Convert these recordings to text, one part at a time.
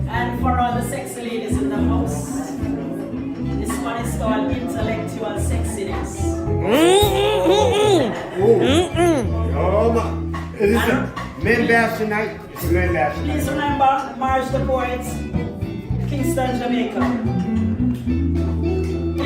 And for all the sexy ladies in the house, this one is called intellectual sexiness. Oh man. It is a men bash tonight. It's a men bash tonight. Please remember, Marge the Poet, Kingston, Jamaica.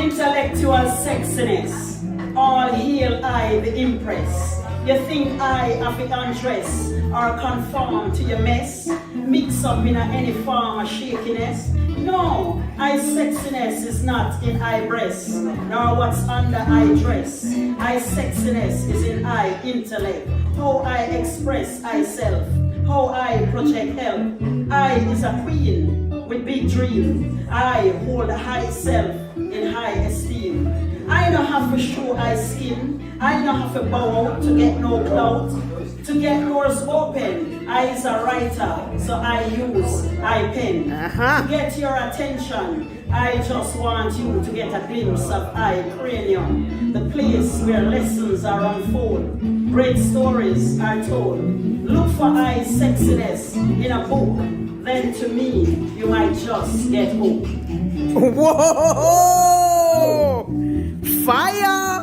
Intellectual sexiness. All hail I, the Empress. You think I have to undress or conform to your mess? Mix up in any form of shakiness? No, I sexiness is not in I breast, nor what's under I dress. I sexiness is in I intellect. How I express I self, how I project help. I is a queen with big dream. I hold a high self in high esteem. I don't have to show I skin. I don't have to bow out to get no clout. To get doors open, I is a writer, so I use I pen. To get your attention, I just want you to get a glimpse of I cranium, the place where lessons are unfold, great stories are told. Look for I sexiness in a book, then to me you might just get hooked. Whoa! Fire!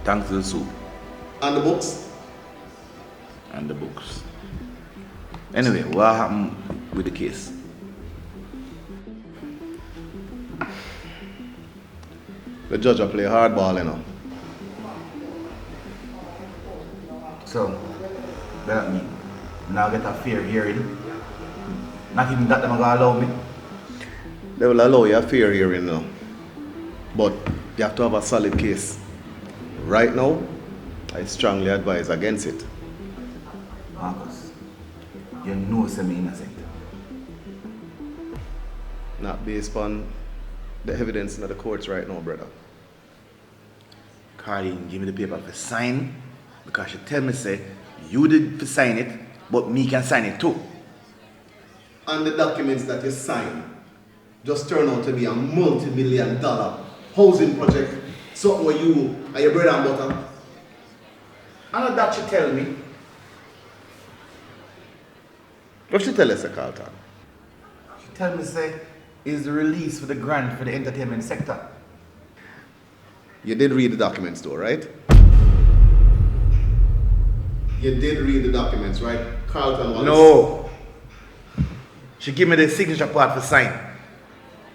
Thanks to the soup. And the books? And the books. Anyway, what happened with the case? The judge will play hardball, you know. So, that mean now get a fair hearing? Not even that them gonna allow me? They will allow you a fair hearing now. But you have to have a solid case. Right now, I strongly advise against it. Marcus, you know I'm innocent. Not based on the evidence in the courts right now, brother. Carly give me the paper for sign because she tell me say you did for sign it, but me can sign it too. And the documents that you signed just turned out to be a multi-million-dollar housing project. Something where you and your bread and butter. I know that she tell me. What she tell us, Carlton? She tell me say is the release for the grant for the entertainment sector. You did read the documents though, right? You did read the documents, right? Carlton Wallace? No. She give me the signature part for sign.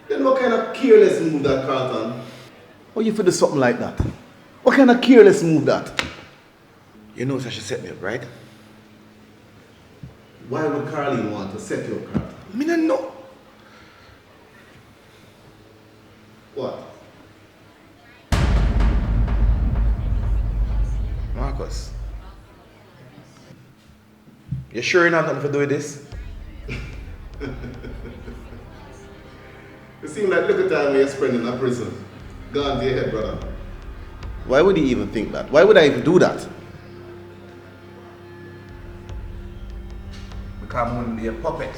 Then what kind of careless move that, Carlton? How you feel do something like that? What kind of careless move that? You know so she set me up, right? Why would Carleen want to set you up, Carlton? Me don't know. What? Marcus. You sure you're not nothing for doing this? It seems like look at the time you're spending in a prison. Go on to your head, brother. Why would he even think that? Why would I even do that? Because I'm going to be a puppet.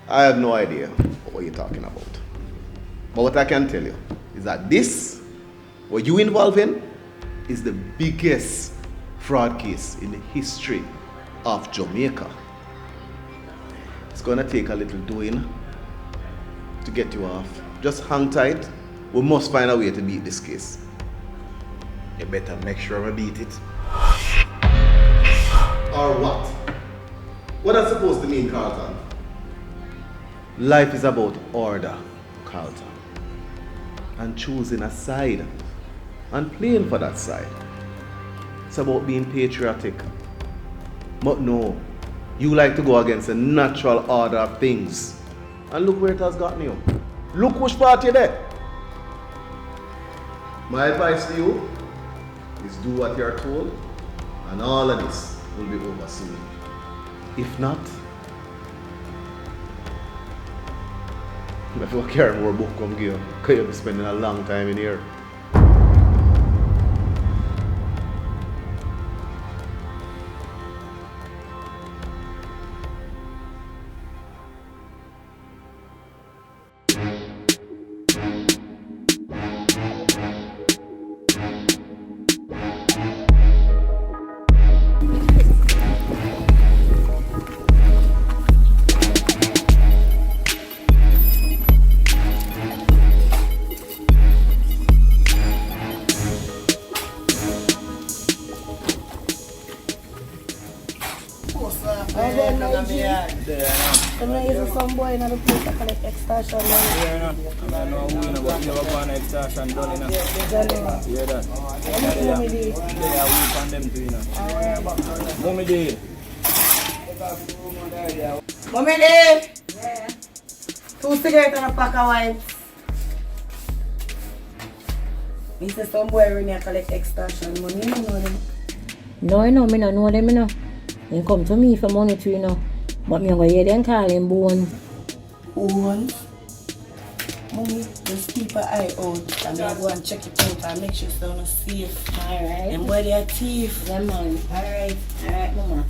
I have no idea what you're talking about. But what I can tell you is that this, what you involved in, is the biggest fraud case in the history of Jamaica. It's gonna take a little doing to get you off. Just hang tight. We must find a way to beat this case. You better make sure I beat it. Or what? What that's supposed to mean, Carlton? Life is about order, Carlton. And choosing a side and playing for that side. It's about being patriotic. But no, you like to go against the natural order of things. And look where it has gotten you. Look which part you're there. My advice to you is do what you're told, and all of this will be over soon. If not, if you carry more book come give, because you'll be spending a long time in here. Some boy in the place to collect extortion money. Yeah, I know who you but never gone extortion done, you know. Yeah, that. Mommy D. Yeah, we on them too, you know. Mommy D. Mommy D. 2 cigarettes and a pack of wipes. He said some boy in here collect extortion money. You know them? No, I know, me no know them, you know. They come to me for money too, you know. But me go hear them call him Bone. Bone? Mommy, just keep an eye out and I go and check it out and make sure it's not safe. Alright. And boy, they are thief. Yeah, man. Alright, mama.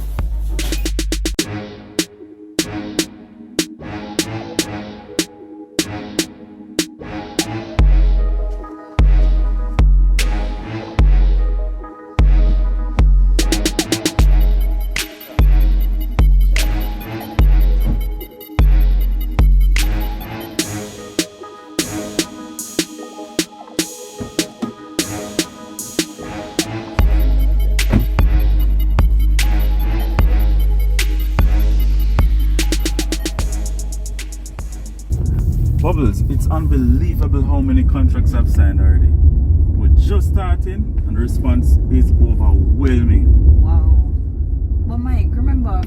Bubbles, it's unbelievable how many contracts I've signed already. We're just starting and the response is overwhelming. Wow. But Mike, remember,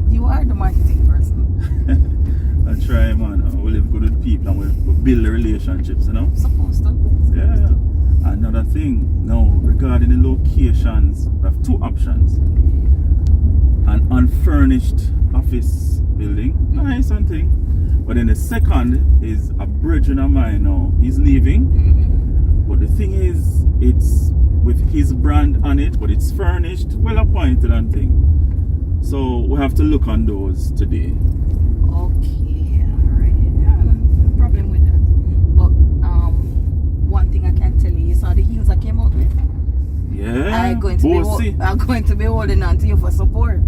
you are the marketing person. I try, man. We live good with people and we build the relationships, you know? Supposed to. Yeah. Another thing, now regarding the locations, we have 2 options. An unfurnished office building, nice and thing. But then the second is a brethren of mine now. He's leaving. But the thing is, it's with his brand on it, but it's furnished, well appointed and thing. So we have to look on those today. Okay, alright. No problem with that. But one thing I can tell you, you saw the heels I came out with? Yeah. I'm going to be holding on to you for support.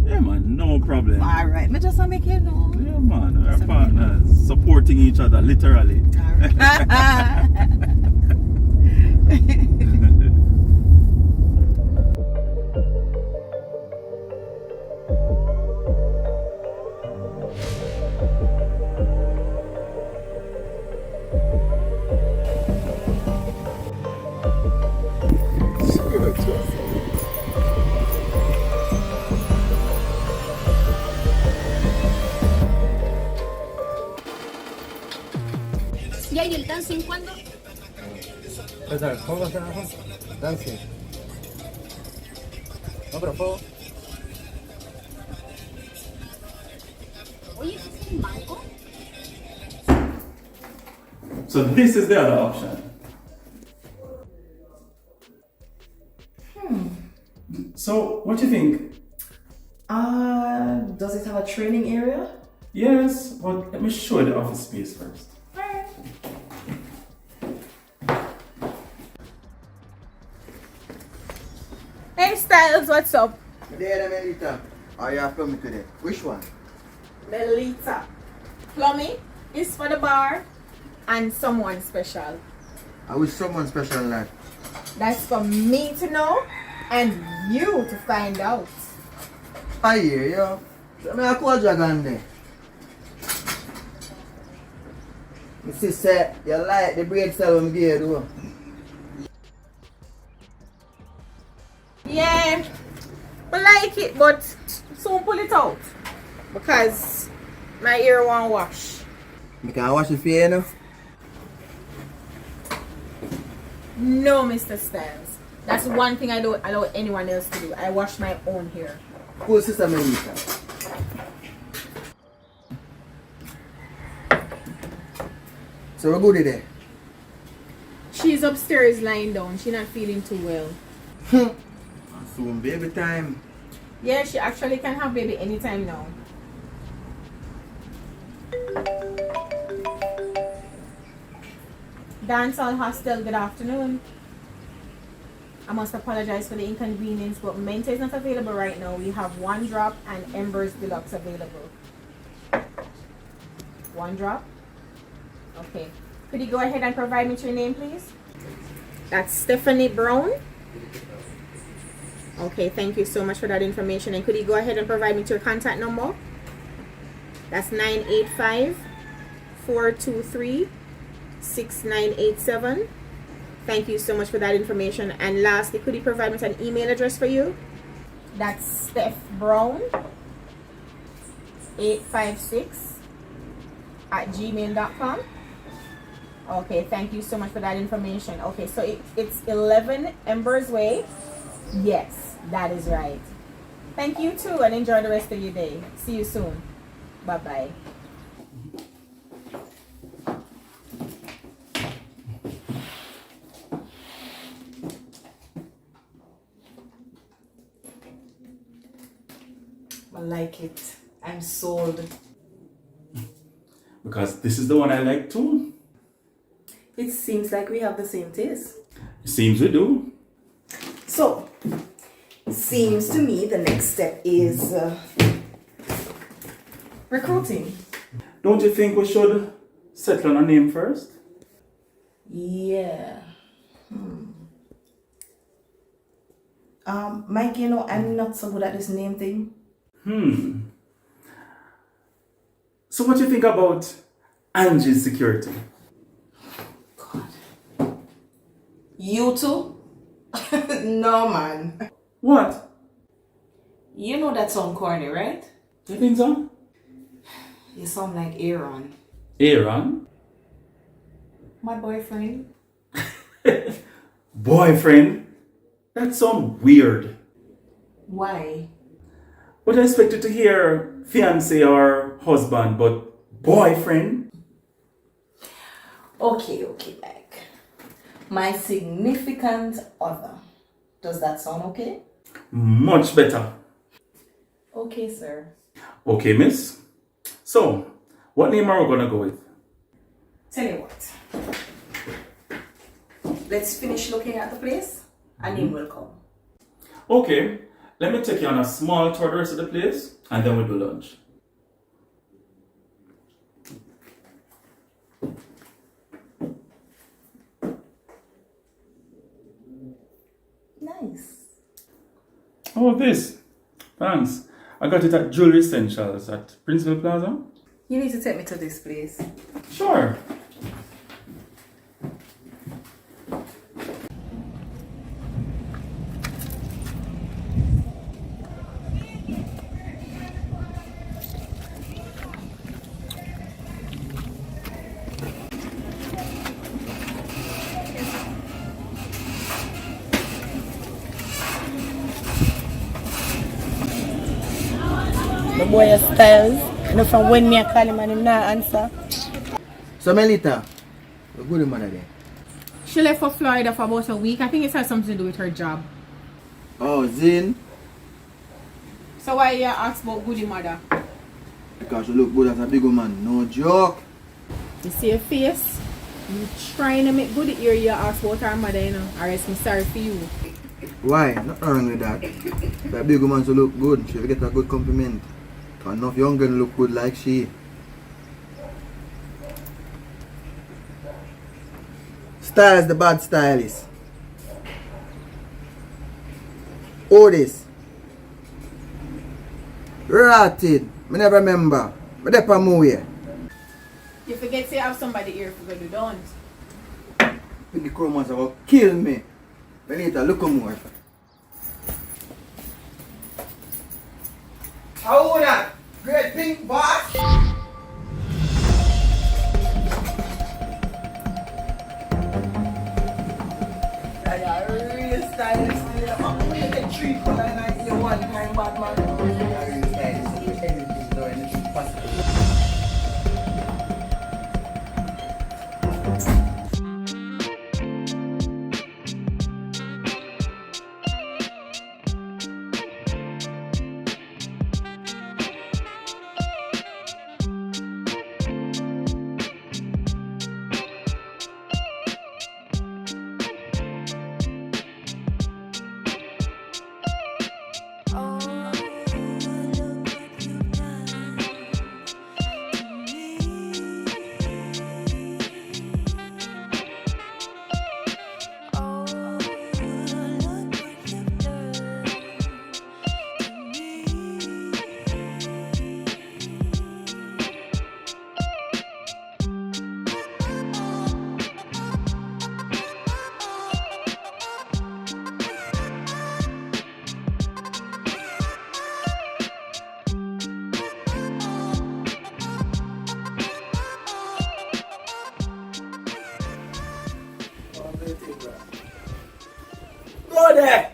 Yeah, man, no problem. Alright, me just make you know. Yeah, man, our partners supporting each other, literally. ¿Ya y el dancing cuándo? ¿Cómo va a ser la dancing? No, pero puedo. Oye, ¿es un banco? So this is the other option. So, what do you think? Does it have a training area? Yes, but let me show you the office space first. Hey Styles, what's up? There, Melita. Are you after me today? Which one? Melita. Plumbing is for the bar and someone special. I wish someone special like. That's for me to know and you to find out. I hear you. So me a call dragon there. My sister, you like the braid style when me give you though. Yeah, I like it, but soon pull it out because my ear won't wash. You can wash it for you, you know? No, Mr. Styles. That's one thing I don't allow anyone else to do. I wash my own hair. Cool, Sister Melissa. So we're good there. She's upstairs lying down. She's not feeling too well. Soon baby time. Yeah, she actually can have baby anytime now. Dancehall Hostel, good afternoon. I must apologize for the inconvenience, but Mente is not available right now. We have One Drop and Embers Deluxe available. One Drop? Okay. Could you go ahead and provide me with your name, please? That's Stephanie Brown. Okay, thank you so much for that information. And could you go ahead and provide me with your contact number? That's 985-423-6987. Thank you so much for that information. And lastly, could you provide me with an email address for you? That's Steph Brown 856@gmail.com. Okay, thank you so much for that information. Okay, so it's 11 Embers Way. Yes, that is right. Thank you too, and enjoy the rest of your day. See you soon. Bye-bye. I like it. I'm sold. Because this is the one I like too. It seems like we have the same taste. It seems we do. So, seems to me the next step is recruiting. Don't you think we should settle on a name first? Yeah. Mike, you know, I'm not so good at this name thing. So what do you think about Angie's Security? God. You too? No, man. What? You know that sound corny, right? You think so? You sound like Aaron. Aaron? My boyfriend. Boyfriend? That sounds weird. Why? Would I expect you to hear fiance or husband, but boyfriend? Okay, Mike. My significant other. Does that sound okay? Much better. Okay, sir. Okay, miss. So, what name are we gonna go with? Tell you what. Let's finish looking at the place. A name will come. Okay, let me take you on a small tour of the rest of the place, and then we'll do lunch. Nice. Oh, this. Thanks. I got it at Jewelry Essentials at Princeville Plaza. You need to take me to this place. Sure. The boy is Styles. You know from when me I call him and him not answer. So Melita, we're good man there. She left for Florida for about a week. I think it has something to do with her job. Oh, Zin. So why you ask about Goody mother? Because you look good as a big woman, no joke. You see your face? You trying to make Goody ear you ask about her mother, you know. Or else I'm sorry for you. Why? Nothing wrong with that. If a big woman to look good, she will get a good compliment. Enough young girl look good like she. Styles the bad stylist. Otis. Rotted. Me never remember. But they pa move here. You forget to have somebody here for you don't. The chromas are gonna kill me. Benita, look more. How that? Great pink boss? Yeah, real stylist. I'm going to get 3 color and you one time bad man. Yeah, real stylist. Anything though, anything possible. Go there!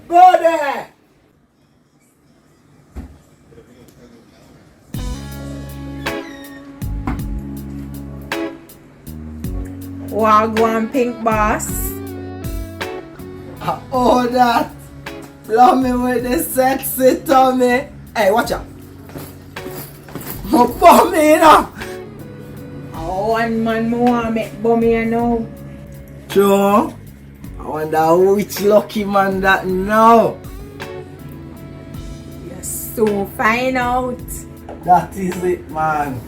Go there! Wagwan pink boss. Oh, that! Blow me with the sexy tummy. Hey, watch out! No bomb me, you know! One man more make bummy you know. Sure. I wonder which lucky man that now. You're so find out. That is it, man.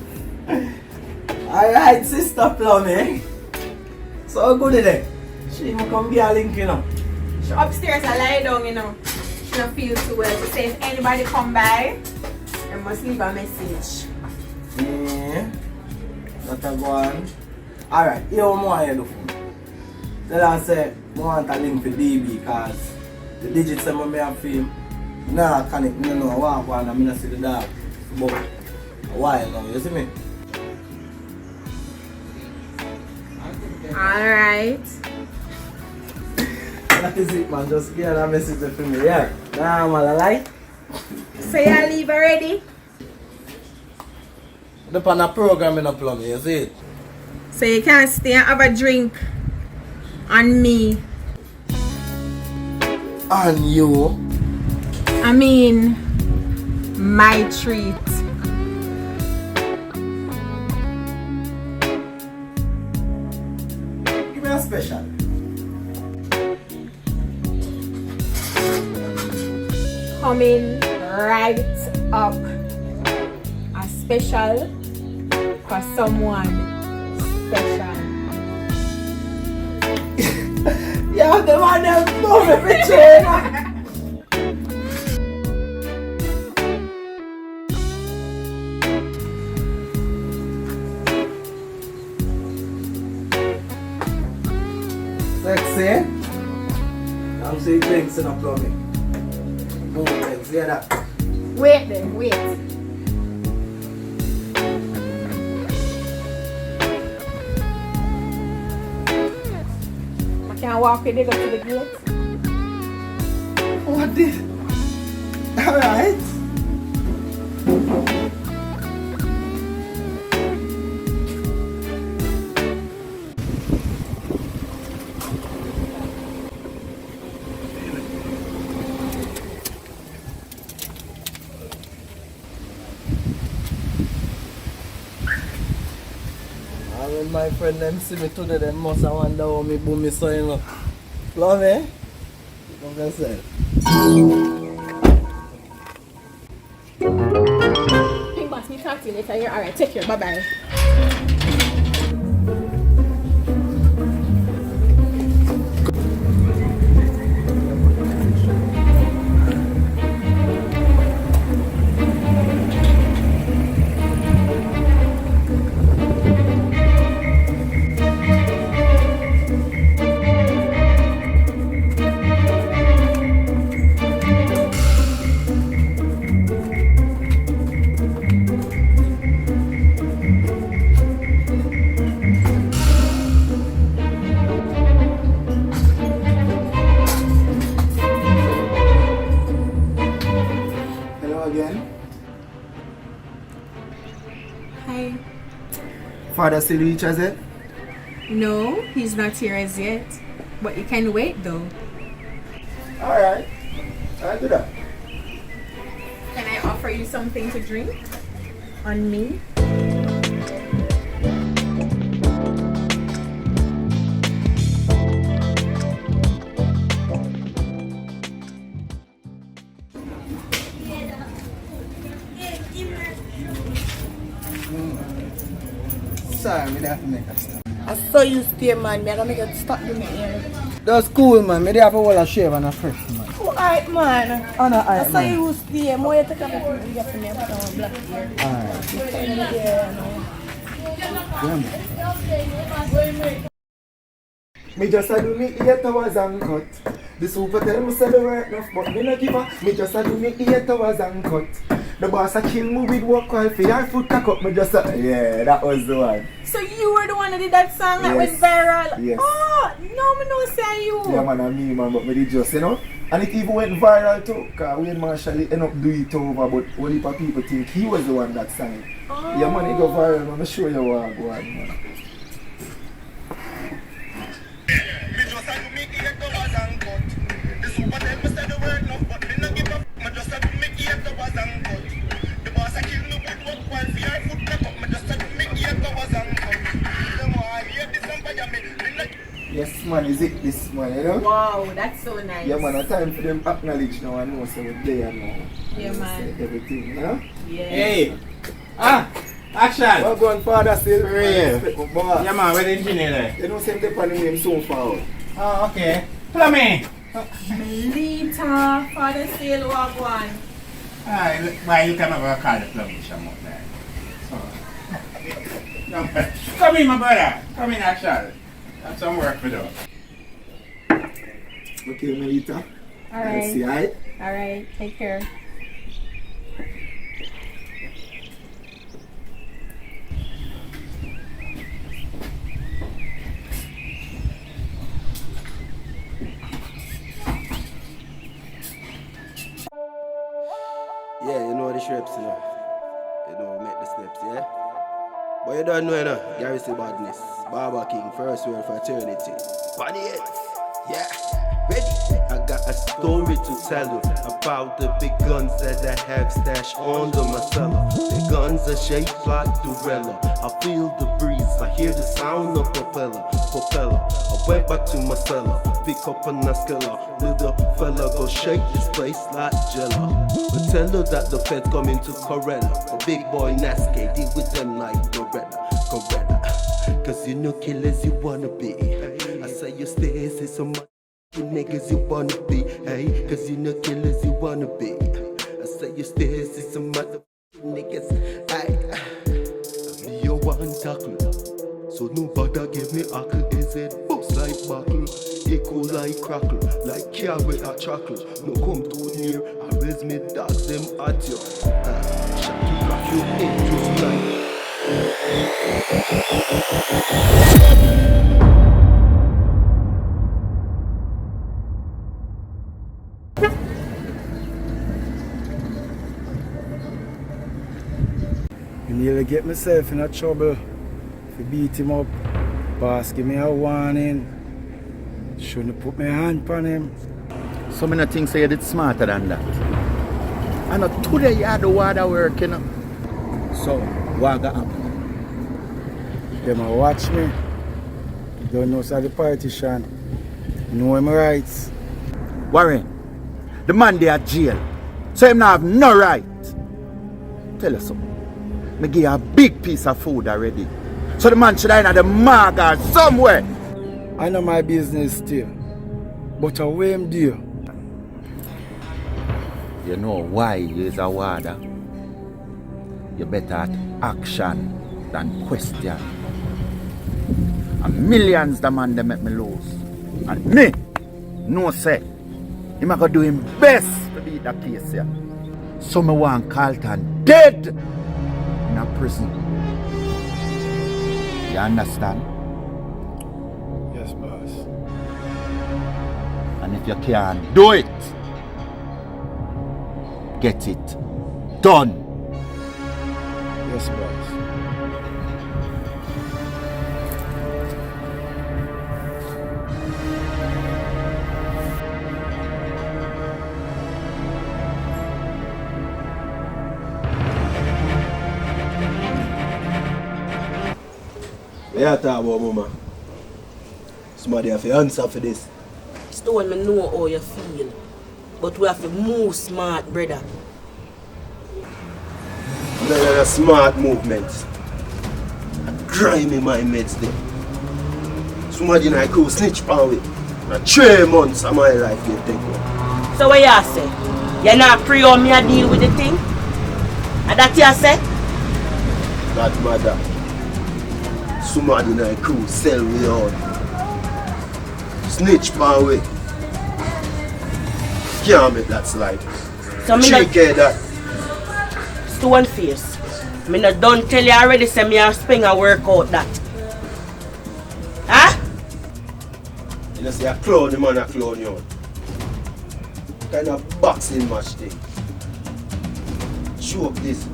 Alright, sister Plummy. So good today. She even come be a link, you know. She upstairs I lie down, you know. She don't feel too well. She say if anybody come by, they must leave a message. Yeah. That a go on. Alright, here what I want you to do for me. Tell her say I want a link for DB because the digits say I have film. Nah, I can't know what I want and I don't see the dog. But why now, you see me? Alright. That is it, man. Just get a message for me, yeah. Nah, man, I like. So you leave already? The pan a program in a plum, you see it? So you can't stay and have a drink on me. On you? I mean, my treat. Give me a special. Coming right up. A special for someone special. Yeah, the man them know me for China. Sexy. I'm saying drinks in a plumbing. Boom, things, hear that? Wait then, wait. I can't walk with you go to the gate. What this? Alright. When my friend them see me today, they must have wonder how me boom me so, you know. Love me? Love yourself. Pink boss, me talk to you later. You're alright. Take care. Bye bye. Father still reach as it? No, he's not here as yet. But you can wait though. Alright. I'll do that. Can I offer you something to drink? On me? Sorry, I have to make a stop. I saw you stay, man. Me, I gotta make it stop doing it here. That's cool, man. Me have a whole shave and a fresh, man. Oh, alright, man. Oh, no, I alright, saw man. you stay. More you take off the you get for me. I put on black hair. Alright. You stay in the hair, you know. Me just a do me 8 hours and cut. The super tell me say the work enough, but me not give her. Me just a do me 8 hours and cut. The boss a kill me with work while for your foot cock up. Me just a, yeah, that was the one. So you were the one that did that song that Yes. went viral? Yes. Oh, no, me no say you. Yeah, man, and me, man, but me did just, you know. And it even went viral too, because Wayne Marshall end up doing it over, but only heap of people think he was the one that sang it. Oh. Yeah, man, it go viral, man. I'm show you what I go on, man. Yes, man, is it this man, you know? Wow, that's so nice. Yeah, man, it's time for them acknowledge now and know so we're there now. Yeah, man. Everything, you know? Yeah. Hey! Action! Well done, Father, still. Yeah. Boss. Yeah, man, where the engineer there? You know, same depend on him so far. Oh, okay. Follow me! Melita, Father Sale Wagwan. Why you come over and call the plumbing shop out there? No, come in, my brother. Come in, Action. That's some work for you. Okay, Melita. Alright. See, alright? Alright, take care. Yeah, you know the shapes, you know. You know, make the steps, yeah? But you don't know, you know, Gary say badness. Barber King, first word for eternity. Bunny heads, yeah, ready. I got a story to tell you about the big guns that I have stashed under my cellar. The guns are shaped like Durella. I feel the breeze, I hear the sound of propeller. I went back to my cellar, pick up a Nascella. Little fella go shake this place like Jella. But tell her that the feds come into Corella. A big boy Nasca, deal with them like Corella. Cause you know killers you wanna be. I say you stay, say some niggas you wanna be. Hey, cause you know killers you wanna be. I say you stay, say some mother niggas. Hey, I be your one tackle. So nobody give me ackle. Is it books like buckle? Echo like crackle. Like car with a chuckle. No come too near. I raise me dogs them at you. Shaky crack you into like. I nearly get myself in a trouble. If I beat him up, boss give me a warning. Shouldn't put my hand on him. So many things say you did smarter than that. And today you had the water work, you know. So, what got happen? Them a watch me. Don't know so the politician. Know him rights. Warren, the man they at jail. So him not have no right. Tell us something. Me give you a big piece of food already. So the man should have in the mark or somewhere. I know my business still. But away him deal. You know why you is a warder? You better at action than question. And millions the man they make me lose. And me, no say, him a go do him best to beat that case here. So me want Carlton dead in a prison. You understand? Yes, boss. And if you can't do it, get it done. Yes, boss. Yeah, talk about mama. Somebody have to answer for this. Stone, me know how you feel. But we have to move smart, brother. None of the smart movements. Grimy my mates there. Somebody in my crew snitch on me. 3 months of my life you take one. So what you say? You not pray on me a deal with the thing? And that you say? That matter. Somebody in my crew sell me out. Snitch on me. Can't make that slide. So me not... that. Stone face. Me not done tell you already say me and Spring a work out that. Huh? You know say a clown the man a clown you. Kind of boxing match thing. Show up this.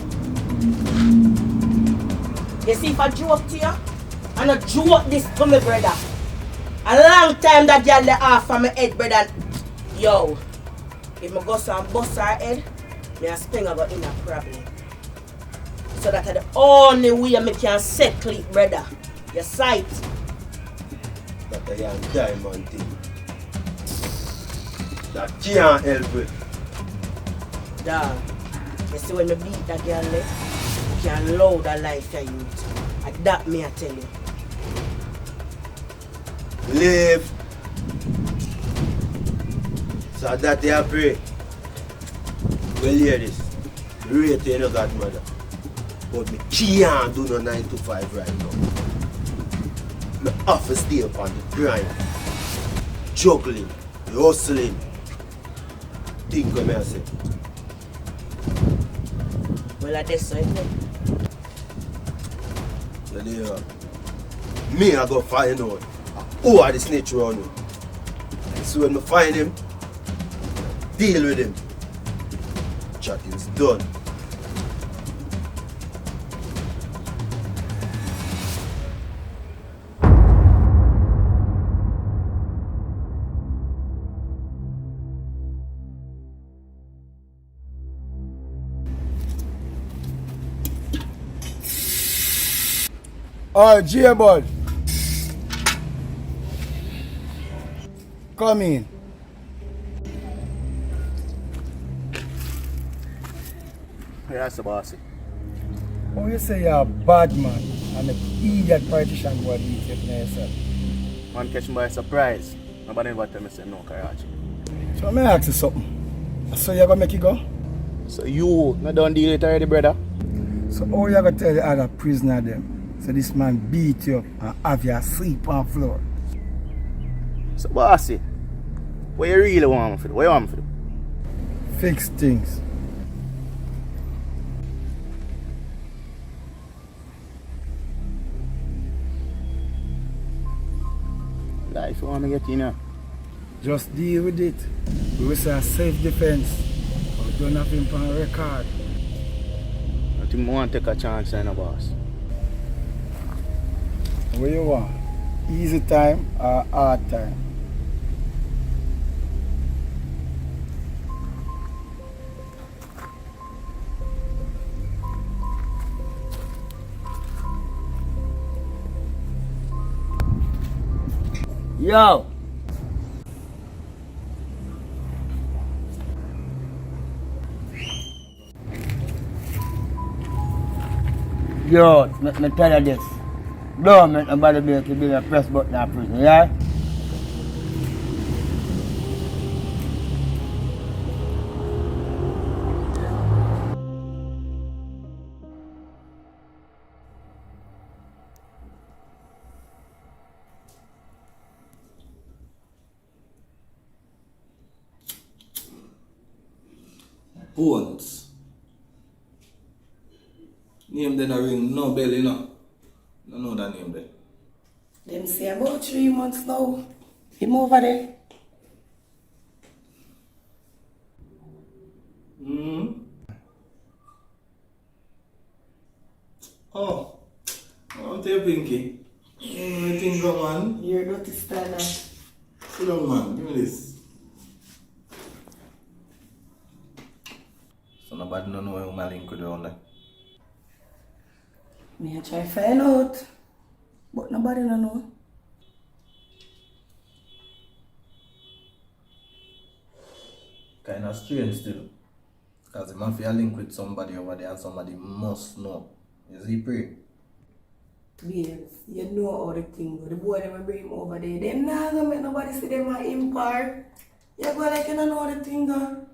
You see if I joke to you, I not joke this to me brother. A long time that girl lay off from my head brother. Yo, if I go and bust her head, me and Spring a go in a problem. So that's the only way I can settle it, brother. Your sight. That a young diamond thing. That can't help it. Dog, you see when I beat that girl, you can load that life for youth. And that me I tell you. Live. So that they are pray. Well, hear this. Rate you know godmother. But me can't do no 9 to 5 right now. Me have to stay upon the grind. Juggling, hustling. Think what me I say. Well, that's so isn't it? Well, yeah. Me I go find out who are the snitch around me. So when I find him, deal with him. Chatting's done. Oh, J-Bud. Come in. Yes, bossy. Oh, you say you're a bad man and an idiot politician boy beat you yourself. Man catch me by surprise. Nobody ever tell me say no, Karachi. So let me ask you something. So you're gonna make it go? So you not done deal with it already, brother? So how you gonna tell the other prisoner them? So this man beat you up and have you asleep on the floor. So bossy, what you really want me to do? What you want me to do? Fix things. Life you want me to get in now? Just deal with it. We will say self-defense. We don't have him on record. I think I want to take a chance on a boss. What you want? Easy time or hard time? Yo. Yo, let me tell you this. Don't make nobody be able to be a press button in prison, yeah? Bones. Name then a ring, no belly, no. I know that name there. Them say about 3 months now. Him over there. Oh. I'm tell Pinky. I think so, man. You're not a stanner. Sit down, man. Give me this. So nobody don't know who my link with you on there. Me I try find out. But nobody no know. Kinda strange still. Because the mafia link with somebody over there and somebody must know. Is he pray? Babes, you know how the thing go. The boy never bring him over there. Them not gonna make nobody see them at him part. You go like you don't know how the thing go.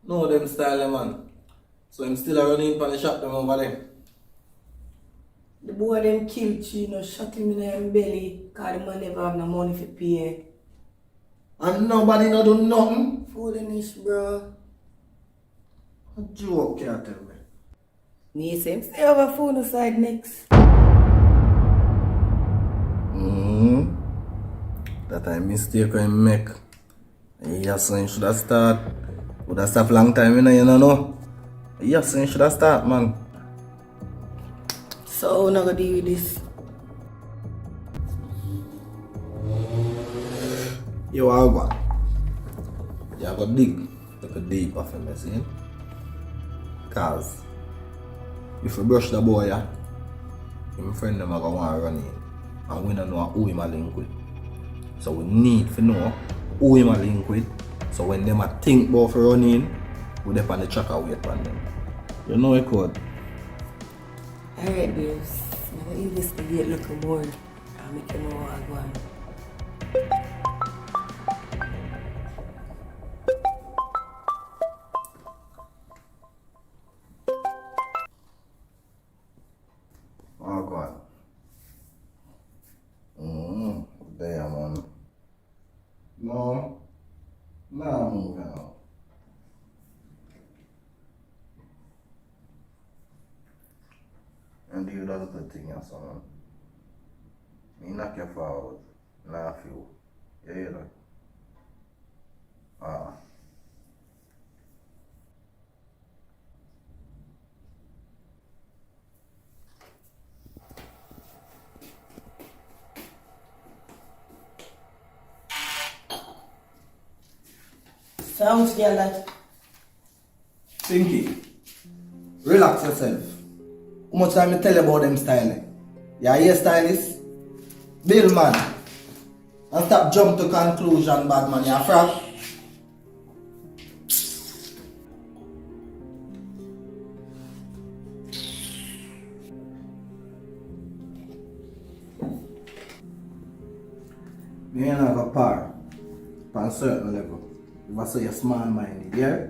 No them style man. So him still a running for the shop them over there. The boy them kill Chino, shot him in the belly, cause the man never have no money for pay. And nobody no do nothing. Foolish, bro. A joke can't tell me. Me say him stay over phone side next. That a mistake I make. Yes, you should have start. Would have stopped long time, you know. Yes, you should have start, man. So how not gonna deal with this? Yo, I'll go. You go dig like a deep of him, see? Cause if you brush the boy, yeah, my friend them are gonna want to run in. And we don't know who him a link with. So we need to know who him a link with. So when them a think about running, we dey on the track and wait on them. You know it code. Alright, babes. I'm gonna investigate a little more. I'll make you know what I want. Oh God. There, man. No. Nah, moving out. And you does the thing or something. Me knock you forward. Nah, feel. You hear that? Ah. Sounds girl that. Pinky, relax yourself. How much time I tell you about them styling? You hear stylist? Bill man. And stop jump to conclusion, bad man. You a fraud? Me ain't have a par. On a certain level. If I say you're small-minded, yeah?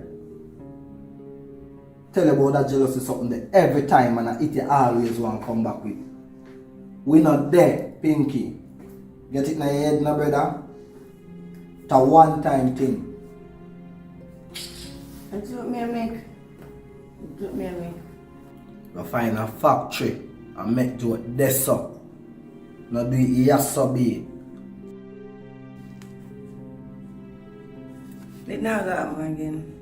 Tell you about that jealousy something that every time and it you always want to come back with. We not there, Pinky. Get it in your head now, brother? It's a one-time thing. That's what me make. That's what me make. We find a factory and make do it this up. Not do it yes so be. Let now go on again.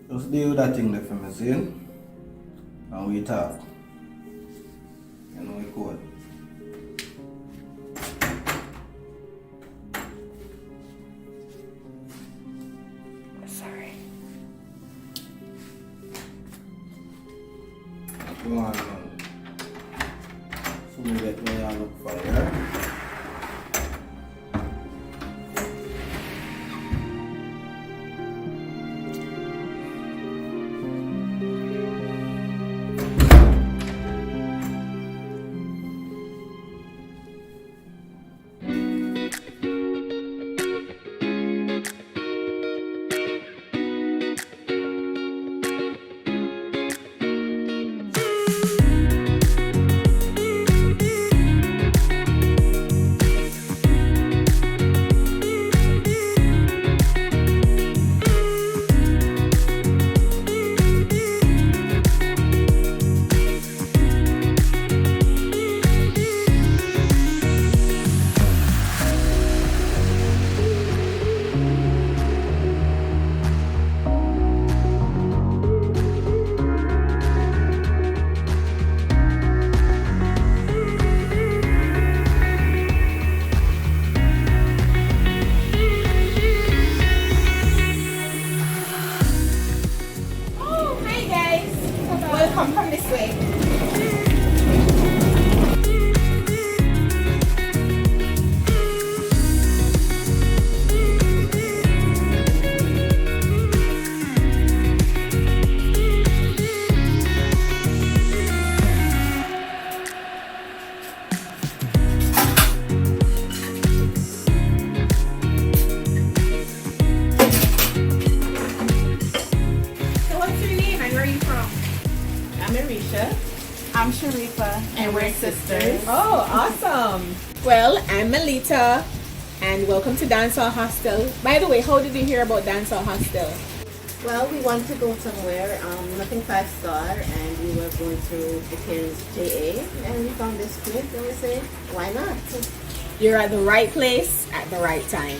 Just deal with that thing there for me, see? And we talk. You know we code. Sorry. Go on, man. So we get me a look for you. Sharifa. And we're sisters. Oh, awesome. Well, I'm Melita, and welcome to Dancehall Hostel. By the way, how did you hear about Dancehall Hostel? Well, we want to go somewhere, nothing 5-star, and we were going through Dickens JA, and we found this place, and we said, why not? You're at the right place at the right time.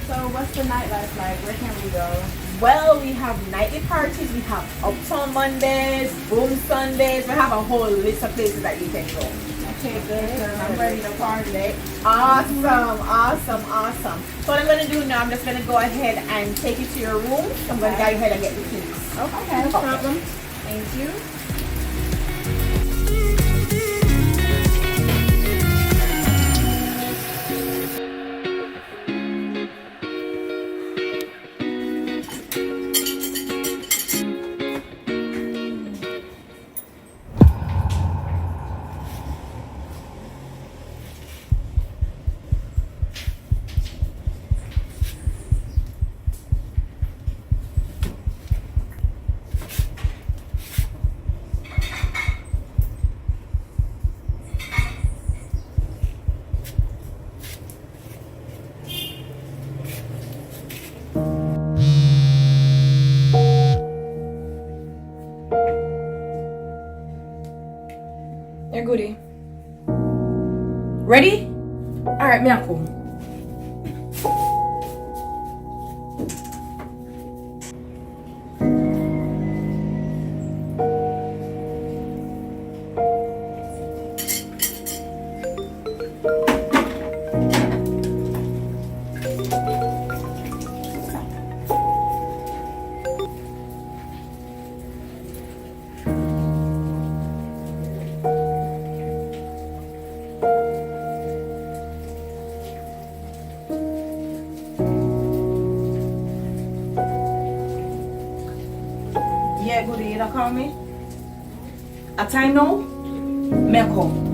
So what's the nightlife like? Where can we go? Well, we have nightly parties, we have Uptown Mondays, Boom Sundays, we have a whole list of places that you can go. Okay, good. I'm ready to party. Awesome, awesome, awesome. So what I'm going to do now, I'm just going to go ahead and take you to your room. I'm going to go ahead and get the keys. Okay, no problem. Thank you. You're Goody. Ready? Alright, me a come. Yeah, Goody, you don't call me? A time now? Me a come.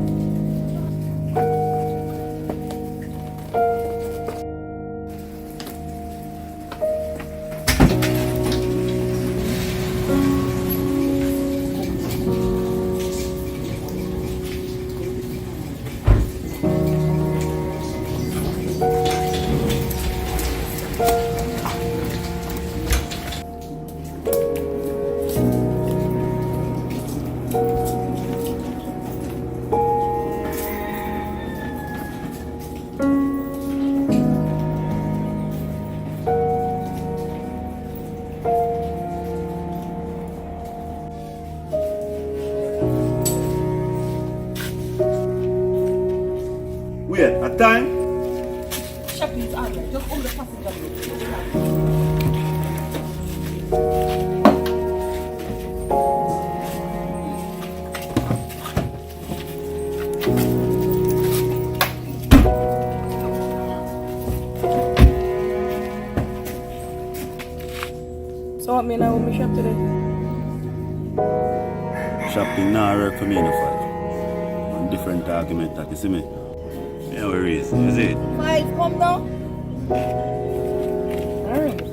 Wait, a time? Shopping is alright. Just hold the passenger door. So what me now with me shop today? Shopping now work for me no fight. On different argument that you see me. Yeah, where is it? 5, come down. Alright.